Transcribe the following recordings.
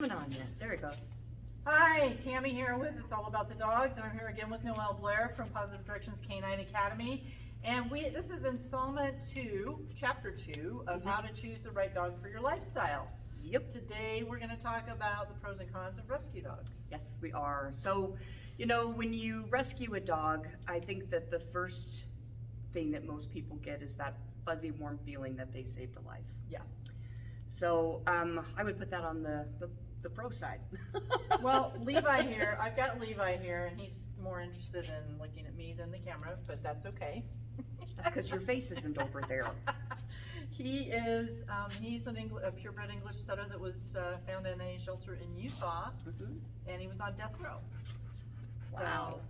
On yet. There it goes. Hi, Tammy here with It's All About the Dogs, and I'm here again with Noelle Blair from Positive Directions Canine Academy. And this is installment 2, chapter 2 of how to choose the right dog for your lifestyle. Yep. Today we're going to talk about the pros and cons of rescue dogs. Yes, we are. So, when you rescue a dog, I think that the first thing that most people get is that fuzzy, warm feeling that they saved a life. Yeah. So, I would put that on the pro side. Well, Levi here, I've got Levi here, and he's more interested in looking at me than the camera, but that's okay. That's because your face isn't over there. He is, he's a purebred English setter that was found in a shelter in Utah, and he was on death row. Wow. So,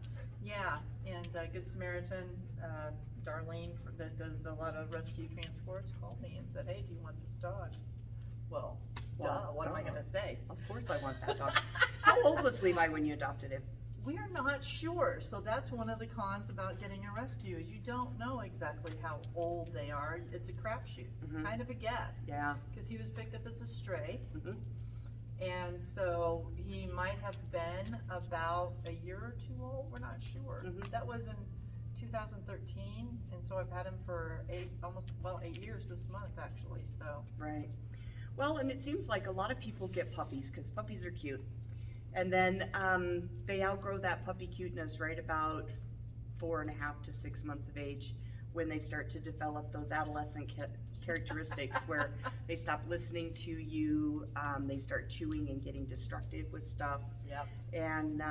yeah, and Good Samaritan, Darlene, that does a lot of rescue transports, called me and said, hey, do you want this dog? Well, what am I going to say? Of course I want that dog. How old was Levi when you adopted him? We're not sure. So that's one of the cons about getting a rescue is you don't know exactly how old they are. It's a crapshoot. It's kind of a guess. Yeah. Because he was picked up as a stray. And so he might have been about a year or two old. We're not sure. That was in 2013. And so I've had him for 8 years this month actually. So. Right. Well, and it seems like a lot of people get puppies because puppies are cute. And then they outgrow that puppy cuteness right about 4.5 to 6 months of age when they start to develop those adolescent characteristics where they stop listening to you, they start chewing and getting destructive with stuff. Yep. And,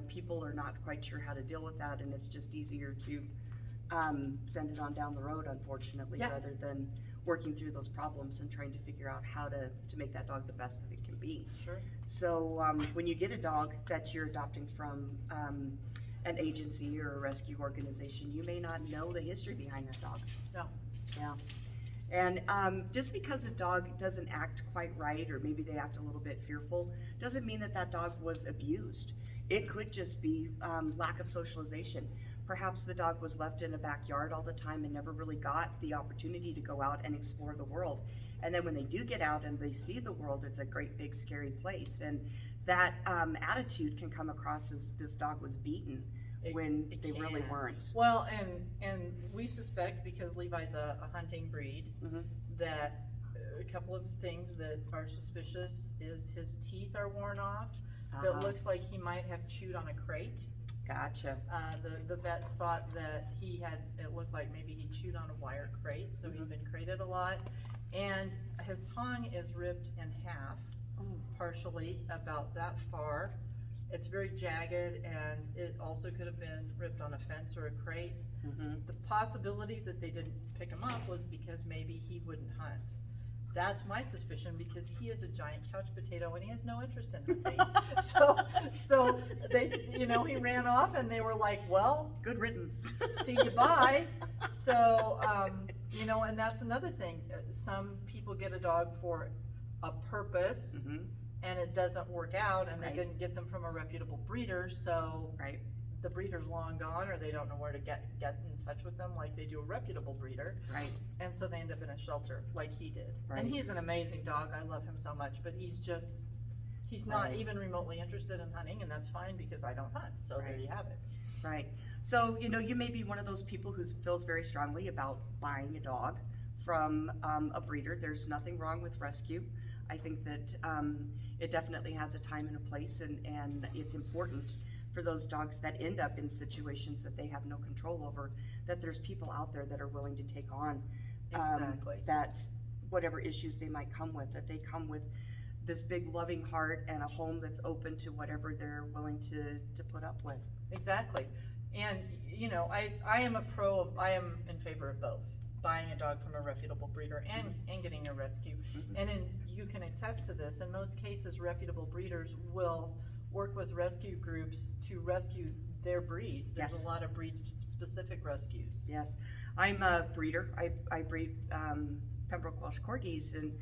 people are not quite sure how to deal with that, and it's just easier to send it on down the road, unfortunately, rather than working through those problems and trying to figure out how to make that dog the best that it can be. Sure. So when you get a dog that you're adopting from an agency or a rescue organization, you may not know the history behind that dog. No. Yeah. And just because a dog doesn't act quite right, or maybe they act a little bit fearful, doesn't mean that that dog was abused. It could just be lack of socialization. Perhaps the dog was left in a backyard all the time and never really got the opportunity to go out and explore the world. And then when they do get out and they see the world, it's a great big scary place. And that attitude can come across as this dog was beaten when they really weren't. Well, and we suspect, because Levi's a hunting breed, that a couple of things that are suspicious is his teeth are worn off. That looks like he might have chewed on a crate. Gotcha. The vet thought that it looked like maybe he chewed on a wire crate, so he'd been crated a lot. And his tongue is ripped in half, partially, about that far. It's very jagged, and it also could have been ripped on a fence or a crate. The possibility that they didn't pick him up was because maybe he wouldn't hunt. That's my suspicion, because he is a giant couch potato and he has no interest in hunting. so they, he ran off and they were like, well, good riddance. See you bye. So, and that's another thing. Some people get a dog for a purpose and it doesn't work out, and they didn't get them from a reputable breeder. So the breeder's long gone, or they don't know where to get in touch with them like they do a reputable breeder. And so they end up in a shelter like he did. And he's an amazing dog. I love him so much, but he's not even remotely interested in hunting, and that's fine because I don't hunt. So there you have it. Right. So, you may be one of those people who feels very strongly about buying a dog from a breeder. There's nothing wrong with rescue. I think that it definitely has a time and a place, and it's important for those dogs that end up in situations that they have no control over, that there's people out there that are willing to take on that whatever issues they might come with, that they come with this big loving heart and a home that's open to whatever they're willing to put up with. Exactly. And I am in favor of both, buying a dog from a reputable breeder and getting a rescue. And you can attest to this, in most cases reputable breeders will work with rescue groups to rescue their breeds. There's a lot of breed-specific rescues. Yes, I'm a breeder. I breed Pembroke Welsh Corgis, and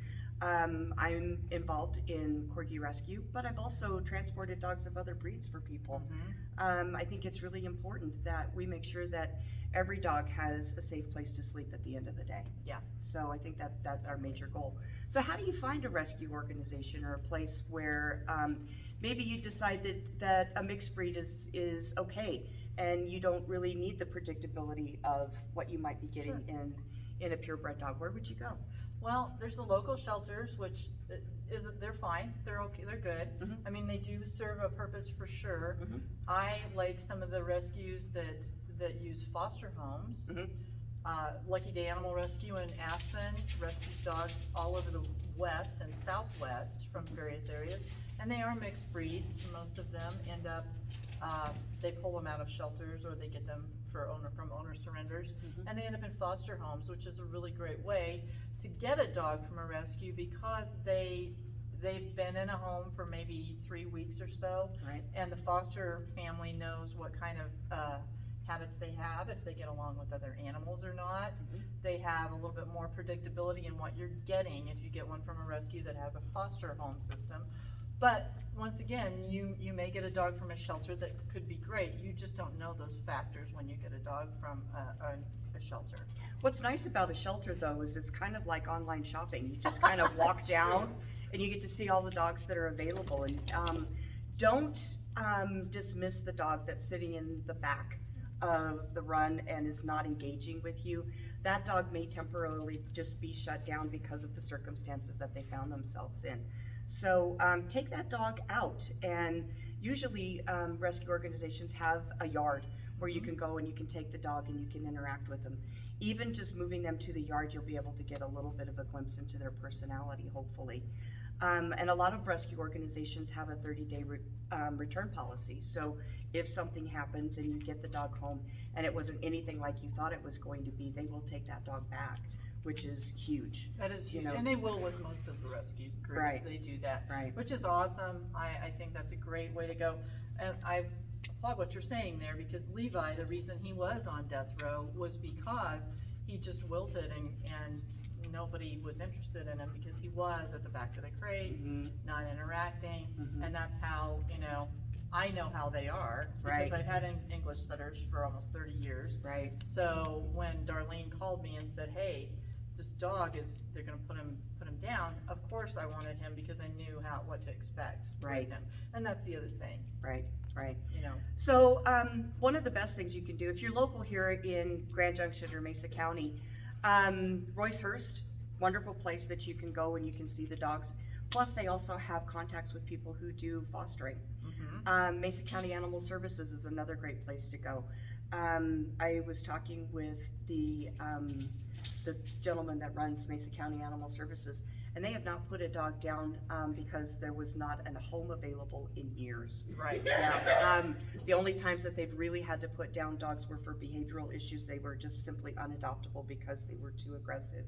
I'm involved in Corgi Rescue, but I've also transported dogs of other breeds for people. I think it's really important that we make sure that every dog has a safe place to sleep at the end of the day. Yeah. So I think that that's our major goal. So how do you find a rescue organization or a place where maybe you decide that a mixed breed is okay and you don't really need the predictability of what you might be getting in a purebred dog? Where would you go? Well, there's the local shelters, which they're fine. They're okay. They're good. I mean, they do serve a purpose for sure. I like some of the rescues that use foster homes. Lucky Day Animal Rescue in Aspen rescues dogs all over the west and southwest from various areas, and they are mixed breeds. Most of them end up they pull them out of shelters, or they get them from owner surrenders, and they end up in foster homes, which is a really great way to get a dog from a rescue, because they've been in a home for maybe 3 weeks or so, and the foster family knows what kind of habits they have, if they get along with other animals or not. They have a little bit more predictability in what you're getting if you get one from a rescue that has a foster home system. But once again, you may get a dog from a shelter that could be great. You just don't know those factors when you get a dog from a shelter. What's nice about a shelter, though, is it's kind of like online shopping. You just kind of walk down and you get to see all the dogs that are available. And don't dismiss the dog that's sitting in the back of the run and is not engaging with you. That dog may temporarily just be shut down because of the circumstances that they found themselves in. So take that dog out, and usually rescue organizations have a yard where you can go and you can take the dog and you can interact with them. Even just moving them to the yard, you'll be able to get a little bit of a glimpse into their personality, hopefully. And a lot of rescue organizations have a 30-day return policy. So if something happens and you get the dog home and it wasn't anything like you thought it was going to be, they will take that dog back, which is huge. That is huge, and they will with most of the rescue groups. They do that, which is awesome. I think that's a great way to go, and I applaud what you're saying there, because Levi, the reason he was on death row was because he just wilted and nobody was interested in him, because he was at the back of the crate, not interacting, and that's how, I know how they are, because I've had English setters for almost 30 years. So when Darlene called me and said, hey, this dog they're gonna put him down, of course I wanted him, because I knew what to expect with him. And that's the other thing. So one of the best things you can do, if you're local here in Grand Junction or Mesa County, Roycehurst, wonderful place that you can go and you can see the dogs. Plus they also have contacts with people who do fostering. Mesa County Animal Services is another great place to go. I was talking with the gentleman that runs Mesa County Animal Services, and they have not put a dog down because there was not a home available in years. The only times that they've really had to put down dogs were for behavioral issues. They were just simply unadoptable because they were too aggressive,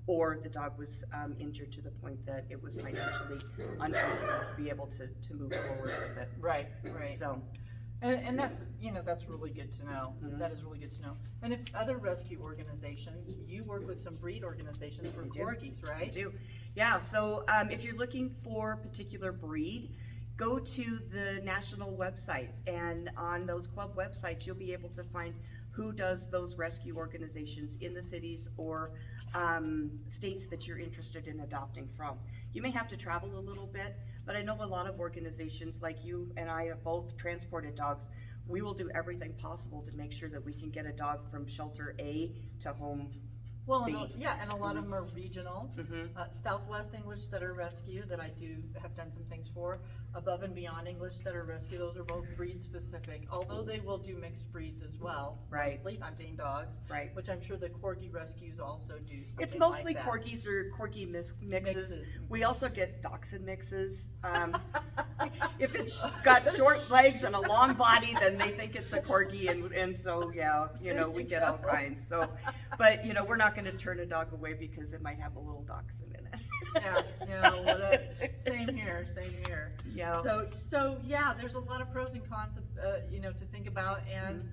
or the dog was injured to the point that it was financially unfeasible to be able to move forward with it. So. And that's, that's really good to know. That is really good to know. And if other rescue organizations, you work with some breed organizations for corgis, right? I do. Yeah, so if you're looking for a particular breed, go to the national website, and on those club websites, you'll be able to find who does those rescue organizations in the cities or states that you're interested in adopting from. You may have to travel a little bit, but I know a lot of organizations like you and I have both transported dogs. We will do everything possible to make sure that we can get a dog from shelter A to home Well, and a lot of them are regional. Southwest English Setter Rescue, that I have done some things for. Above and Beyond English Setter Rescue, those are both breed specific, although they will do mixed breeds as well. Mostly hunting dogs, which I'm sure the Corgi rescues also do something. It's mostly like that. Corgis or Corgi mixes. We also get Dachshund mixes. If it's got short legs and a long body, then they think it's a Corgi, and so we get all kinds. So, but we're not going to turn a dog away because it might have a little dachshund in it. Same here. So there's a lot of pros and cons, to think about, and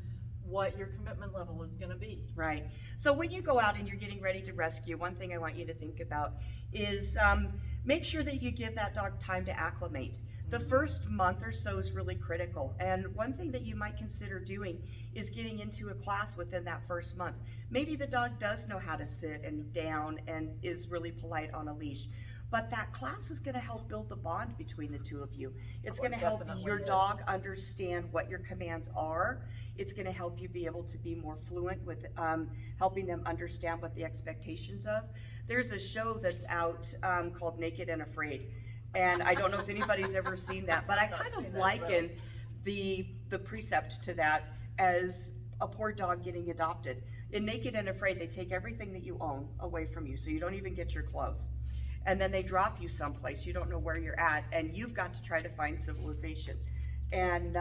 what your commitment level is gonna be. Right. So when you go out and you're getting ready to rescue, one thing I want you to think about is make sure that you give that dog time to acclimate. The first month or so is really critical. And one thing that you might consider doing is getting into a class within that first month. Maybe the dog does know how to sit and down and is really polite on a leash. But that class is going to help build the bond between the two of you. It's going to help definitely your is. dog understand what your commands are. It's going to help you be able to be more fluent with helping them understand what the expectations of. There's a show that's out called Naked and Afraid. And I don't know if anybody's ever seen that, but I kind of liken the precept to that as a poor dog getting adopted. In Naked and Afraid, they take everything that you own away from you, so you don't even get your clothes. And then they drop you someplace, you don't know where you're at, and you've got to try to find civilization. And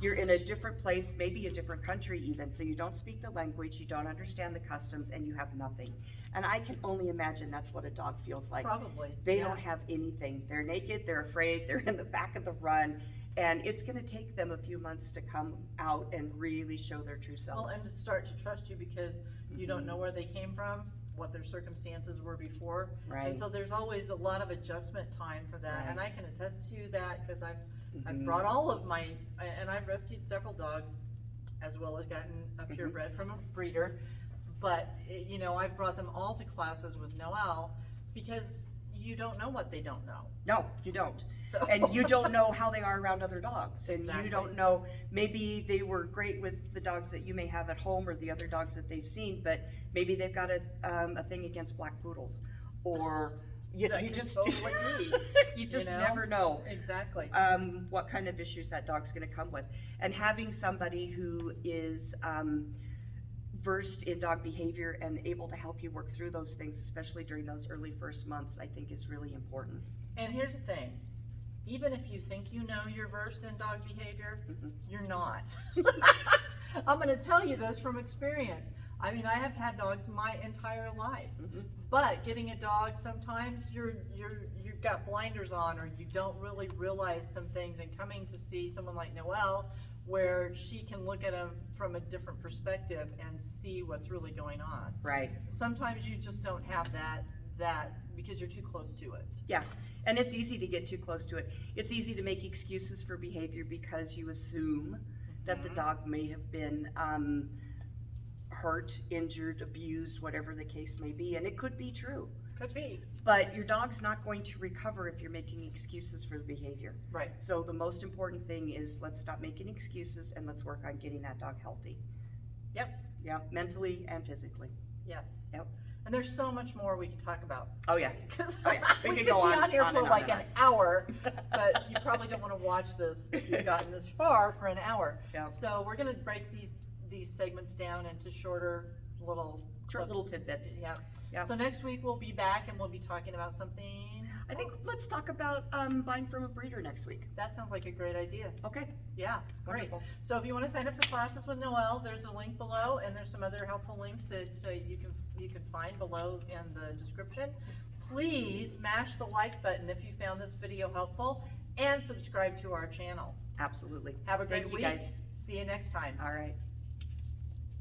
you're in a different place, maybe a different country even, so you don't speak the language, you don't understand the customs, and you have nothing. And I can only imagine that's what a dog feels like. Probably. They don't have anything. They're naked, they're afraid, they're in the back of the run, and it's gonna take them a few months to come out and really show their true selves. Well, and to start to trust you because you don't know where they came from, what their circumstances were before. Right. And so there's always a lot of adjustment time for that. Right. And I can attest to that because I've brought all of my, and I've rescued several dogs as well as gotten a purebred from a breeder. But, you know, I've brought them all to classes with Noelle because you don't know what they don't know. No, you don't. So. And you don't know how they are around other dogs. And Exactly. you don't know, maybe they were great with the dogs that you may have at home or the other dogs that they've seen, but maybe they've got a thing against black poodles. Or you just, totally be, you just you know? never know Exactly. what kind of issues that dog's gonna come with. And having somebody who is versed in dog behavior and able to help you work through those things, especially during those early first months, I think is really important. And here's the thing, even if you think you know you're versed in dog behavior, you're not. I'm gonna tell you this from experience. I mean, I have had dogs my entire life, but getting a dog, sometimes you've got blinders on or you don't really realize some things, and coming to see someone like Noelle, where she can look at them from a different perspective and see what's really going on. Right. Sometimes you just don't have that because you're too close to it. Yeah, and it's easy to get too close to it. It's easy to make excuses for behavior because you assume that the dog may have been hurt, injured, abused, whatever the case may be, and it could be true. Could be. But your dog's not going to recover if you're making excuses for the behavior. Right. So the most important thing is let's stop making excuses and let's work on getting that dog healthy. Yep. Yeah, mentally and physically. Yes. Yep. And there's so much more we can talk about. Oh yeah. Because Oh, yeah. we We could could go be on on here for and like on an hour, but you probably don't want to watch this if you've gotten this far for an hour. Yeah. So we're going to break these segments down into short little tidbits. Yeah. Yeah. So next week we'll be back and we'll be talking about something. I think else. let's talk about buying from a breeder next week. That sounds like a great idea. Okay. Yeah, great. Wonderful. So if you want to sign up for classes with Noelle, there's a link below, and there's some other helpful links that you can find below in the description. Please mash the like button if you found this video helpful, and subscribe to our channel. Absolutely. Have a great Thank you week. guys. See you next time. All right.